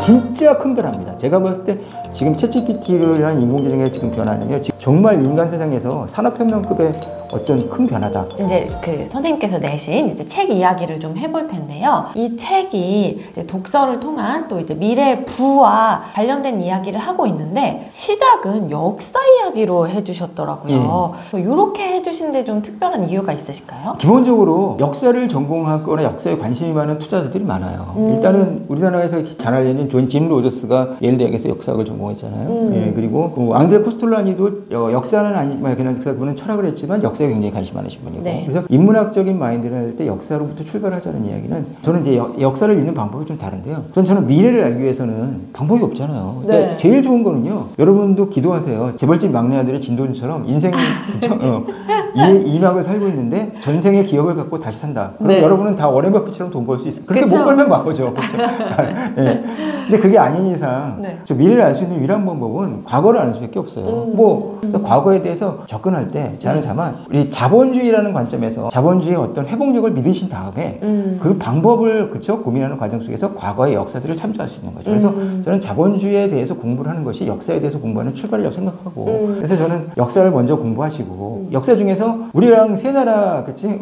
진짜 큰 변화입니다. 제가 봤을 때 지금 챗GPT라는 인공지능의 지금 변화는요, 정말 인간 세상에서 산업혁명급의 어쩐 큰 변화다. 이제 그 선생님께서 내신 이제 책 이야기를 좀 해볼 텐데요. 이 책이 이제 독서를 통한 또 이제 미래 부와 관련된 이야기를 하고 있는데 시작은 역사 이야기로 해주셨더라고요. 이렇게 해주신 데 좀 특별한 이유가 있으실까요? 기본적으로 역사를 전공하거나 역사에 관심이 많은 투자자들이 많아요. 일단은 우리나라에서 잘 알려진 존 로저스가 예일 대학에서 역사학을 전공했잖아요. 예, 그리고 앙드레 코스톨라니도 역사는 아니지만 그냥 그분은 철학을 했지만 역사에 굉장히 관심 많으신 분이고. 네. 그래서 인문학적인 마인드를 할 때 역사로부터 출발하자는 이야기는 저는 이제 역사를 읽는 방법이 좀 다른데요. 저는 미래를 알기 위해서는 방법이 없잖아요. 네. 제일 좋은 거는요. 여러분도 기도하세요. 재벌집 막내 아들의 진도준처럼 인생 이막을 살고 있는데 전생의 기억을 갖고 다시 산다. 그럼 네. 여러분은 다 워렌 버핏처럼 돈 벌 수 있어요. 그렇게 그쵸? 못 벌면 바보죠. 그렇죠? 네. 근데 그게 아닌 이상 네. 저 미래를 알 수 있는 유일한 방법은 과거를 아는 수밖에 없어요. 그래서 과거에 대해서 접근할 때 저는 다만 우리 자본주의라는 관점에서 자본주의의 어떤 회복력을 믿으신 다음에 그 방법을 그쵸 고민하는 과정 속에서 과거의 역사들을 참조할 수 있는 거죠. 그래서 저는 자본주의에 대해서 공부를 하는 것이 역사에 대해서 공부하는 출발이라고 생각하고 그래서 저는 역사를 먼저 공부하시고 역사 중에서 우리랑 세 나라 그치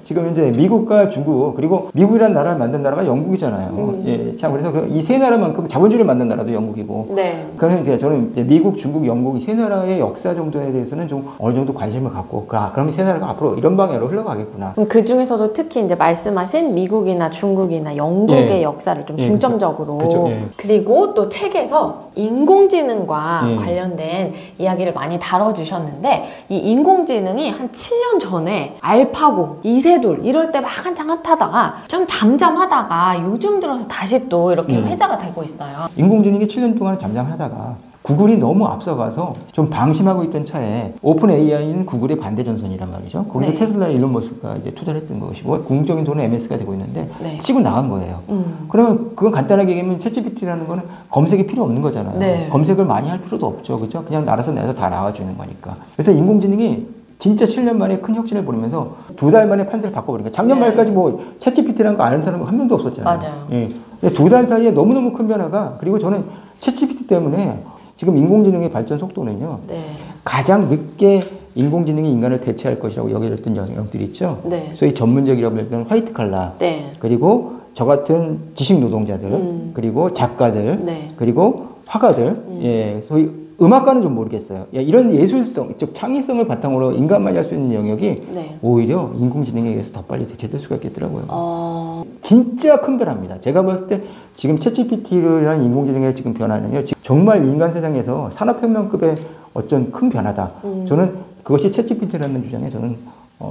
지금 현재 미국과 중국 그리고 미국이라는 나라를 만든 나라가 영국이잖아요. 예, 참 그래서 이 세 나라만큼 자본주의를 만든 나라도 영국이고. 네. 그러면 저는 이제 미국, 중국, 영국 이 세 나라의 역사 정도에 대해서는 좀 어느 정도 관심을 갖고 그럼 이 세 나라가 앞으로 이런 방향으로 흘러가겠구나. 그럼 그 중에서도 특히 이제 말씀하신 미국이나 중국이나 영국의 예. 역사를 좀 예, 중점적으로. 그쵸. 예. 그리고 또 책에서 인공지능과 관련된 이야기를 많이 다뤄주셨는데 이 인공지능이 한 7년 전에 알파고, 이세돌 이럴 때 막 한창 핫하다가 좀 잠잠하다가 요즘 들어서 다시 또 이렇게 회자가 되고 있어요. 인공지능이 7년 동안 잠잠하다가 구글이 너무 앞서가서 좀 방심하고 있던 차에 오픈 AI는 구글의 반대 전선이란 말이죠. 거기서 네. 테슬라의 일론 머스크가 이제 투자를 했던 것이고 궁극적인 돈은 MS가 되고 있는데 네. 치고 나간 거예요. 그러면 그건 간단하게 얘기하면 챗GPT라는 거는 검색이 필요 없는 거잖아요. 네. 검색을 많이 할 필요도 없죠. 그렇죠? 그냥 알아서 내서 다 나와주는 거니까. 그래서 인공지능이 진짜 7년 만에 큰 혁신을 벌이면서 2달 만에 판세를 바꿔버린 거예요. 작년 말까지 뭐 챗GPT라는 거 아는 사람 한 명도 없었잖아요. 맞아요. 예. 2달 사이에 너무너무 큰 변화가 그리고 저는 챗GPT 때문에 지금 인공지능의 발전 속도는요. 네. 가장 늦게 인공지능이 인간을 대체할 것이라고 여겨졌던 영역들이 있죠. 네. 소위 전문적이라고 불렸던 화이트 칼라 네. 그리고 저 같은 지식 노동자들 그리고 작가들 네. 그리고 화가들 예, 소위 음악가는 좀 모르겠어요. 이런 예술성, 즉 창의성을 바탕으로 인간만이 할 수 있는 영역이 네. 오히려 인공지능에 의해서 더 빨리 대체될 수가 있겠더라고요. 진짜 큰 변화입니다. 제가 봤을 때 지금 챗GPT라는 인공지능의 지금 변화는요. 정말 인간 세상에서 산업혁명급의 어쩐 큰 변화다. 저는 그것이 챗GPT라는 주장에 저는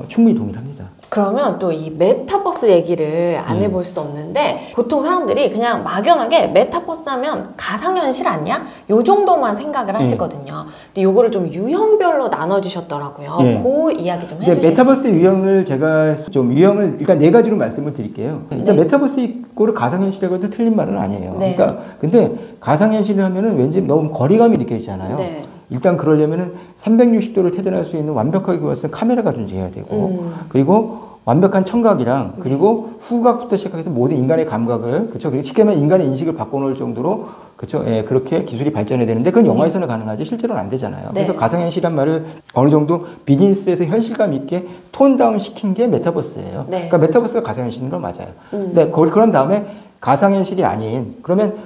충분히 동의를 합니다. 그러면 또 이 메타버스 얘기를 안 해볼 수 없는데 보통 사람들이 그냥 막연하게 메타버스 하면 가상현실 아니야? 요 정도만 생각을 하시거든요. 근데 요거를 좀 유형별로 나눠주셨더라고요. 그 이야기 좀 해주실 메타버스 유형을 제가 좀 유형을 일단 4가지로 말씀을 드릴게요. 일단 네. 메타버스 이꼬르 가상현실이라고 해도 틀린 말은 아니에요. 네. 그러니까 근데 가상현실을 하면은 왠지 너무 거리감이 느껴지잖아요. 네. 일단 그러려면은 360도를 태전할 수 있는 완벽하게 그것은 카메라가 존재해야 되고 그리고 완벽한 청각이랑 그리고 후각부터 시작해서 모든 인간의 감각을 그렇죠. 그리고 쉽게 말하면 인간의 인식을 바꿔놓을 정도로 그렇죠. 예, 그렇게 기술이 발전해야 되는데 그건 영화에서는 가능하지 실제로는 안 되잖아요. 네. 그래서 가상현실이란 말을 어느 정도 비즈니스에서 현실감 있게 톤 다운 시킨 게 메타버스예요. 네. 그러니까 메타버스가 가상현실인 건 맞아요. 네, 그런 다음에 가상현실이 아닌 그러면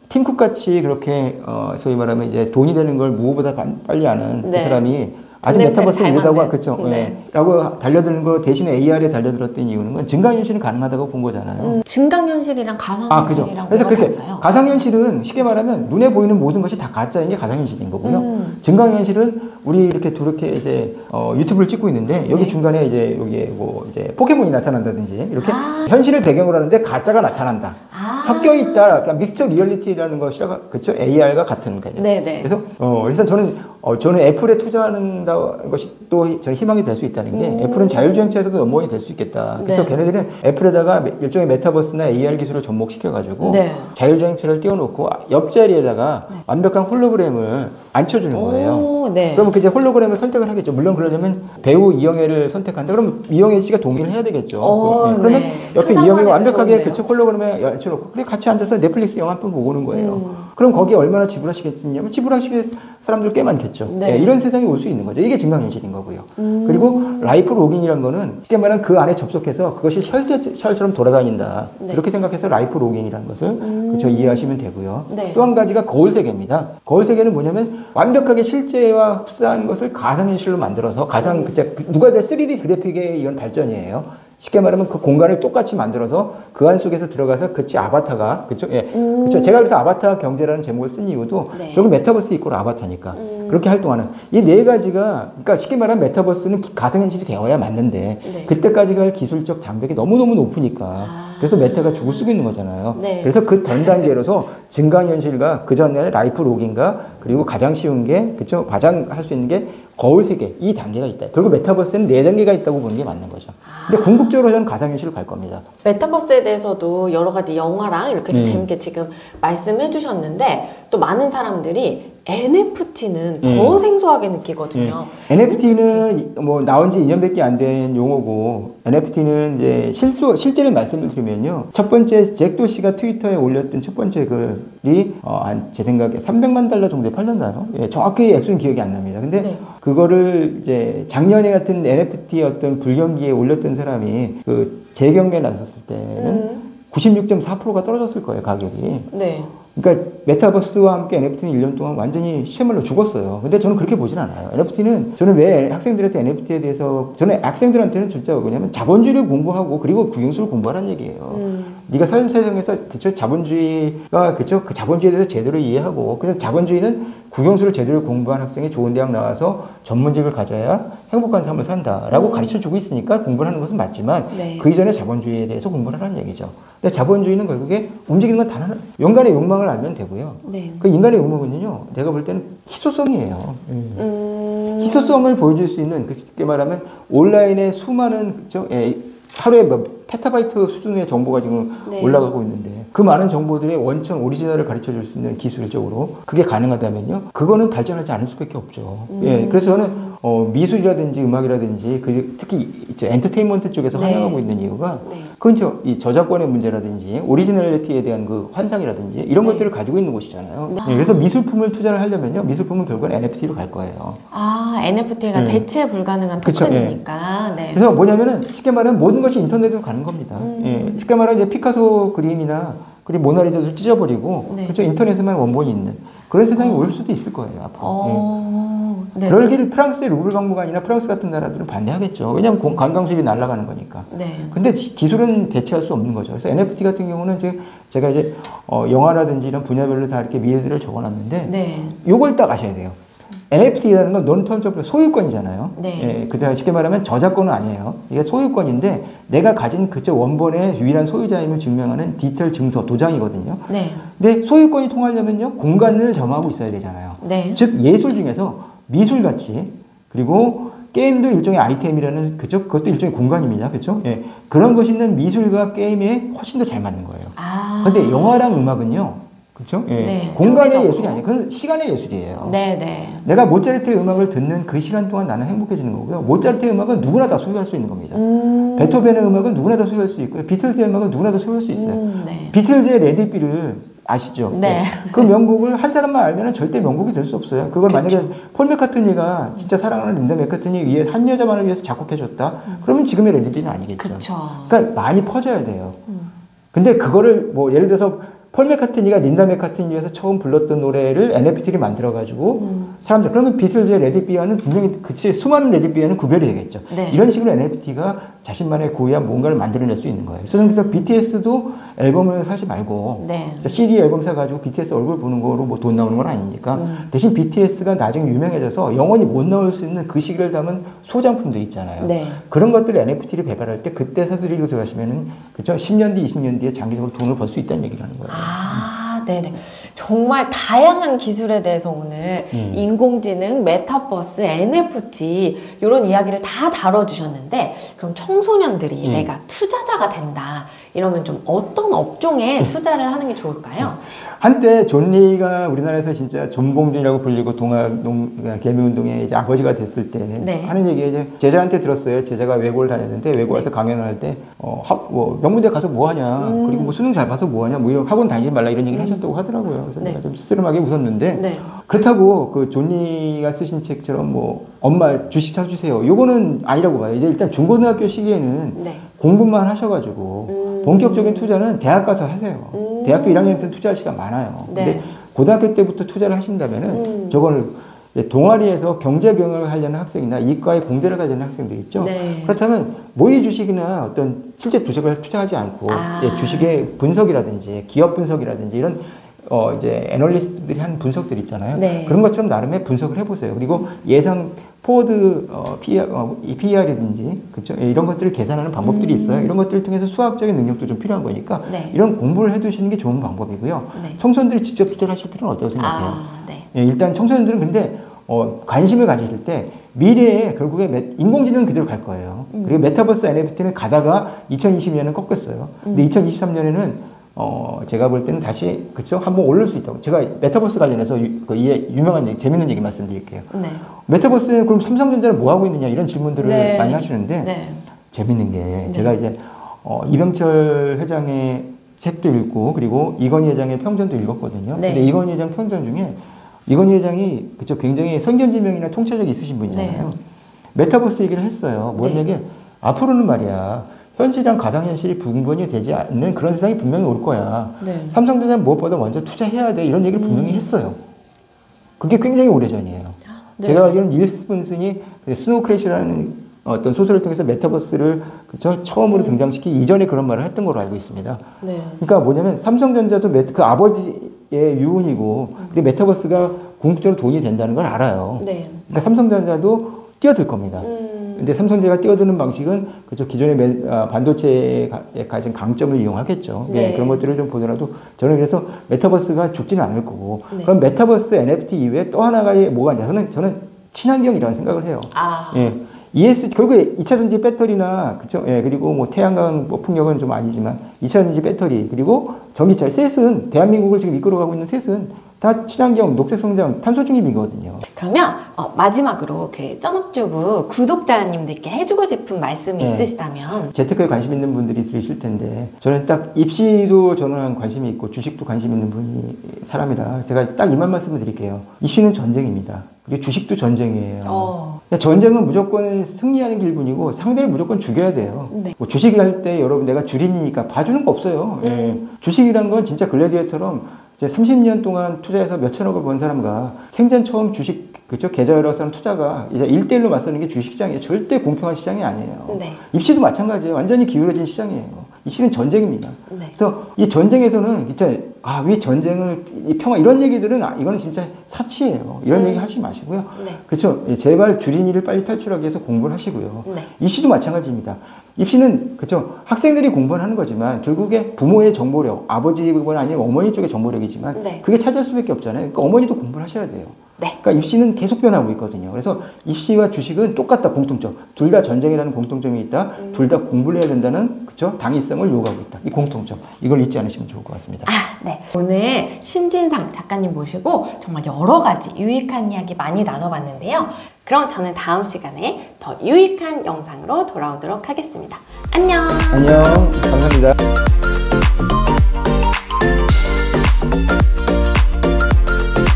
팀쿡 같이 그렇게 소위 말하면 이제 돈이 되는 걸 무엇보다 빨리 아는 네. 그 사람이 아직 메타버스에 이르다고 그렇죠. 네. 라고 달려드는 거 대신에 AR에 달려들었던 이유는 건 증강현실은 가능하다고 본 거잖아요. 증강현실이랑 가상현실이랑 그래서 그렇게 달라요? 가상현실은 쉽게 말하면 눈에 보이는 모든 것이 다 가짜인 게 가상현실인 거고요. 증강현실은 우리 이렇게 이제 유튜브를 찍고 있는데 여기 네. 중간에 이제 여기에 뭐 이제 포켓몬이 나타난다든지 이렇게 현실을 배경으로 하는데 가짜가 나타난다. 섞여 있다. 그러니까 믹스처 리얼리티라는 것이라 그렇죠. AR과 같은 개념. 네네. 그래서 그래서 저는 애플에 투자하는 것이 또 저는 희망이 될 수 있다는 게 애플은 자율주행차에서도 넘버원이 될 수 있겠다. 그래서 네. 걔네들은 애플에다가 일종의 메타버스나 AR 기술을 접목시켜가지고 네. 자율주행차를 띄워놓고 옆자리에다가 완벽한 홀로그램을 앉혀주는 거예요. 네. 그러면 이제 홀로그램을 선택을 하겠죠. 물론 그러려면 배우 이영애를 선택한다. 그러면 이영애 씨가 동의를 해야 되겠죠. 그러면 옆에 이영애가 완벽하게 그쵸 홀로그램에 앉혀놓고 그래 같이 앉아서 넷플릭스 영화 한 편 보고 오는 거예요. 그럼 거기에 얼마나 지불하시겠냐면 지불하시는 사람들 꽤 많겠죠. 네. 이런 세상이 올 수 있는 거죠. 이게 증강현실인 거고요. 그리고 라이프 로깅이라는 거는 쉽게 말하면 그 안에 접속해서 그것이 실제처럼 돌아다닌다. 네. 이렇게 생각해서 라이프 로깅이라는 것을 그렇죠, 이해하시면 되고요. 네. 또 한 가지가 거울 세계입니다. 거울 세계는 뭐냐면 완벽하게 실제와 흡사한 것을 가상현실로 만들어서 누가 돼 3D 그래픽의 이런 발전이에요. 쉽게 말하면 그 공간을 똑같이 만들어서 그 안 속에서 들어가서 그치 아바타가 그쵸? 예. 그쵸. 제가 그래서 아바타 경제라는 제목을 쓴 이유도 네. 결국 메타버스 이꼴 아바타니까 그렇게 활동하는 이 네 가지가 그러니까 쉽게 말하면 메타버스는 가상현실이 되어야 맞는데 네. 그때까지 갈 기술적 장벽이 너무너무 높으니까 그래서 메타가 죽을 쓰고 있는 거잖아요. 네. 그래서 그 전 단계로서 증강현실과 그 전에 라이프 로깅과 그리고 가장 쉬운 게 그쵸 가장 할 수 있는 게 거울 세계 이 단계가 있다. 그리고 메타버스는 4단계가 있다고 보는 게 맞는 거죠. 근데 궁극적으로 저는 가상현실로 갈 겁니다. 메타버스에 대해서도 여러 가지 영화랑 이렇게 재밌게 지금 말씀해 주셨는데 또 많은 사람들이 NFT는 더 생소하게 느끼거든요. NFT는 뭐 나온 지 2년밖에 안 된 용어고 NFT는 이제 실제를 말씀을 드리면요. 첫 번째 잭 도시가 트위터에 올렸던 첫 번째 글이 제 생각에 $300만 정도에 팔렸나요? 예, 정확히 액수는 기억이 안 납니다. 근데 네. 그거를 이제 작년에 같은 NFT 어떤 불경기에 올렸던 사람이 그 재경매에 나섰을 때는 96.4%가 떨어졌을 거예요, 가격이. 네. 그러니까 메타버스와 함께 NFT는 1년 동안 완전히 시체말로 죽었어요. 근데 저는 그렇게 보진 않아요. NFT는 저는 왜 학생들한테 NFT에 대해서 저는 학생들한테는 진짜 뭐냐면 자본주의를 공부하고 그리고 국영수를 공부하라는 얘기예요. 네가 현 세상에서 그쵸 자본주의가 그쵸 그 자본주의에 대해서 제대로 이해하고 그래서 자본주의는 국영수를 제대로 공부한 학생이 좋은 대학 나와서 전문직을 가져야 행복한 삶을 산다라고 가르쳐 주고 있으니까 공부를 하는 것은 맞지만 네. 그 이전에 자본주의에 대해서 공부를 하라는 얘기죠. 근데 자본주의는 결국에 움직이는 건 단 하나 인간의 욕망을 알면 되고요. 네. 그 인간의 욕망은요, 내가 볼 때는 희소성이에요. 희소성을 보여줄 수 있는, 쉽게 말하면 온라인에 수많은, 그쵸? 하루에 뭐 페타바이트 수준의 정보가 지금 네. 올라가고 있는데 그 많은 정보들의 원천 오리지널을 가르쳐 줄 수 있는 기술적으로 그게 가능하다면요, 그거는 발전하지 않을 수밖에 없죠. 예, 그래서 저는 미술이라든지 음악이라든지 특히 엔터테인먼트 쪽에서 네. 환영하고 있는 이유가 네. 그건 이 저작권의 문제라든지 오리지널리티에 대한 그 환상이라든지 이런 네. 것들을 가지고 있는 곳이잖아요. 네. 예, 그래서 미술품을 투자를 하려면요, 미술품은 결국은 NFT로 갈 거예요. NFT가 대체 불가능한 그쵸, 토큰이니까. 네. 그래서 뭐냐면은 쉽게 말하면 모든 것이 인터넷으로 가는 겁니다. 예, 쉽게 말하면 이제 피카소 그림이나 그리고 모나리자도 찢어버리고 네. 그렇죠, 인터넷에만 원본이 있는 그런 세상이 올 수도 있을 거예요 앞으로. 네. 그럴 길을 프랑스의 루블 박물관이나 프랑스 같은 나라들은 반대하겠죠. 왜냐하면 관광 수입이 날아가는 거니까. 네. 근데 기술은 대체할 수 없는 거죠. 그래서 NFT 같은 경우는 제가 이제 영화라든지 이런 분야별로 다 이렇게 미래들을 적어놨는데 네. 요걸 딱 아셔야 돼요. NFT라는 건 논턴저블 소유권이잖아요. 네. 예, 그다음 쉽게 말하면 저작권은 아니에요. 이게 소유권인데 내가 가진 그쪽 원본의 유일한 소유자임을 증명하는 디지털 증서, 도장이거든요. 네. 근데 소유권이 통하려면요, 공간을 점하고 있어야 되잖아요. 네. 즉 예술 중에서 미술 가치 그리고 게임도 일종의 아이템이라는 그죠? 그것도 일종의 공간입니다. 그렇죠? 예. 그런 것이 있는 미술과 게임에 훨씬 더 잘 맞는 거예요. 근데 영화랑 음악은요. 그렇죠? 예. 네, 공간의 상대적으로. 예술이 아니에요. 그건 시간의 예술이에요. 네, 네. 내가 모차르트의 음악을 듣는 그 시간 동안 나는 행복해지는 거고요. 모차르트의 음악은 누구나 다 소유할 수 있는 겁니다. 베토벤의 음악은 누구나 다 소유할 수 있고요. 비틀즈의 음악은 누구나 다 소유할 수 있어요. 네. 비틀즈의 레디비를 아시죠? 네. 그 명곡을 한 사람만 알면 절대 명곡이 될 수 없어요. 그걸 만약에 폴 맥카트니가 진짜 사랑하는 린다 맥카트니 위해 한 여자만을 위해서 작곡해줬다. 그러면 지금의 레디비는 아니겠죠. 그쵸. 그러니까 많이 퍼져야 돼요. 근데 그거를 뭐 예를 들어서 폴 맥카트니가 린다 맥카트니 위해서 처음 불렀던 노래를 NFT를 만들어가지고 사람들 그러면 비틀즈의 레디비와는 분명히 그치 수많은 레디비와는 구별이 되겠죠. 네. 이런 식으로 NFT가 자신만의 고유한 뭔가를 만들어낼 수 있는 거예요. 그래서 BTS도 앨범을 사지 말고 네. CD 앨범 사가지고 BTS 얼굴 보는 거로 뭐 돈 나오는 건 아니니까 대신 BTS가 나중에 유명해져서 영원히 못 나올 수 있는 그 시기를 담은 소장품들 있잖아요. 네. 그런 것들을 NFT를 배발할 때 그때 사들이고 들어가시면은 그죠 10년 뒤, 20년 뒤에 장기적으로 돈을 벌 수 있다는 얘기를 하는 거예요. 네. 네네. 정말 다양한 기술에 대해서 오늘 인공지능, 메타버스, NFT 이런 이야기를 다 다뤄주셨는데 그럼 청소년들이 내가 투자자가 된다 이러면 좀 어떤 업종에 투자를 하는 게 좋을까요? 한때 존 리가 우리나라에서 진짜 존봉준이라고 불리고 개미운동의 이제 아버지가 됐을 때 네. 하는 얘기 이제 제자한테 들었어요. 제자가 외고를 다녔는데 외고 와서 강연을 할 때 명문대 가서 뭐 하냐 그리고 뭐 수능 잘 봐서 뭐 하냐 뭐 이런 학원 다니지 말라 이런 얘기를 하셨다고 하더라고요. 그래서 내가 좀 스스럼하게 웃었는데 그렇다고 그 존 리가 쓰신 책처럼 뭐 엄마 주식 사주세요. 요거는 아니라고 봐요. 이제 일단 중고등학교 시기에는 공부만 하셔가지고 본격적인 투자는 대학 가서 하세요. 대학교 1학년 때는 투자할 시간 많아요. 근데 고등학교 때부터 투자를 하신다면은 저거를 동아리에서 경제 경영을 하려는 학생이나 이과에 공대를 가려는 학생들 있죠. 그렇다면 모의 주식이나 어떤 실제 주식을 투자하지 않고 주식의 분석이라든지 기업 분석이라든지 이런 이제 애널리스트들이 한 분석들 있잖아요. 그런 것처럼 나름의 분석을 해보세요. 그리고 예상 포워드 PER이든지 그렇죠? 이런 것들을 계산하는 방법들이 있어요. 이런 것들을 통해서 수학적인 능력도 좀 필요한 거니까 이런 공부를 해두시는 게 좋은 방법이고요. 청소년들이 직접 투자를 하실 필요는 없다고 생각해요. 일단 청소년들은 근데 관심을 가지실 때 미래에 결국에 인공지능은 그대로 갈 거예요. 그리고 메타버스 NFT는 가다가 2020년에는 꺾였어요. 근데 2023년에는 제가 볼 때는 다시 그쵸 한번 오를 수 있다고. 제가 메타버스 관련해서 유명한 얘기, 재밌는 얘기 말씀드릴게요. 메타버스는 그럼 삼성전자는 뭐 하고 있느냐 이런 질문들을 많이 하시는데 재밌는 게 제가 이제 이병철 회장의 책도 읽고 그리고 이건희 회장의 평전도 읽었거든요. 근데 이건희 회장 평전 중에 이건희 회장이 그쵸 굉장히 선견지명이나 통찰력이 있으신 분이잖아요. 메타버스 얘기를 했어요. 뭔 얘기? 앞으로는 말이야. 현실이랑 가상현실이 분분이 되지 않는 그런 세상이 분명히 올 거야. 삼성전자는 무엇보다 먼저 투자해야 돼. 이런 얘기를 분명히 했어요. 그게 굉장히 오래전이에요. 제가 알기로는 닐스 분슨이 스노우 크래시라는 어떤 소설을 통해서 메타버스를 그쵸? 처음으로 등장시키기 이전에 그런 말을 했던 걸로 알고 있습니다. 그러니까 뭐냐면 삼성전자도 그 아버지의 유언이고 그리고 메타버스가 궁극적으로 돈이 된다는 걸 알아요. 그러니까 삼성전자도 뛰어들 겁니다. 근데 삼성전자가 뛰어드는 방식은 그죠 기존의 반도체에 가진 강점을 이용하겠죠. 그런 것들을 좀 보더라도 저는 그래서 메타버스가 죽지는 않을 거고 그럼 메타버스 NFT 이외에 또 하나가 뭐가 있냐? 저는 친환경이라는 생각을 해요. 결국에 2차전지 배터리나 그쵸? 그리고 뭐 태양광 풍력은 좀 아니지만 2차전지 배터리 그리고 전기차 셋은 대한민국을 지금 이끌어가고 있는 셋은 다 친환경, 녹색성장, 탄소중립이거든요. 그러면 마지막으로 그 쩐업주부 구독자님들께 해주고 싶은 말씀이 있으시다면 재테크에 관심 있는 분들이 들으실 텐데 저는 딱 입시도 저는 관심이 있고 주식도 관심 있는 사람이라 제가 딱 이 말씀을 드릴게요. 입시는 전쟁입니다. 그리고 주식도 전쟁이에요. 전쟁은 무조건 승리하는 길뿐이고 상대를 무조건 죽여야 돼요. 뭐 주식 할 때 여러분 내가 주린이니까 봐주는 거 없어요. 주식이란 건 진짜 글래디에이터처럼 30년 동안 투자해서 몇천억을 번 사람과 생전 처음 주식 그죠 계좌 열어서 하는 투자가 이제 1대1로 맞서는 게 주식시장이에요. 절대 공평한 시장이 아니에요. 입시도 마찬가지예요. 완전히 기울어진 시장이에요. 입시는 전쟁입니다. 그래서 이 전쟁에서는 진짜 왜 전쟁을 평화 이런 얘기들은 이거는 진짜 사치예요. 이런 얘기 하시지 마시고요. 그렇죠. 제발 주린이를 빨리 탈출하기 위해서 공부를 하시고요. 입시도 마찬가지입니다. 입시는 그렇죠. 학생들이 공부를 하는 거지만 결국에 부모의 정보력, 아버지거나 아니면 어머니 쪽의 정보력이지만 그게 차지할 수밖에 없잖아요. 그러니까 어머니도 공부를 하셔야 돼요. 그러니까 입시는 계속 변하고 있거든요. 그래서 입시와 주식은 똑같다 공통점. 둘 다 전쟁이라는 공통점이 있다. 둘 다 공부를 해야 된다는 그쵸? 당위성을 요구하고 있다. 이 공통점. 이걸 잊지 않으시면 좋을 것 같습니다. 오늘 신진상 작가님 모시고 정말 여러 가지 유익한 이야기 많이 나눠봤는데요. 그럼 저는 다음 시간에 더 유익한 영상으로 돌아오도록 하겠습니다. 안녕. 안녕. 감사합니다.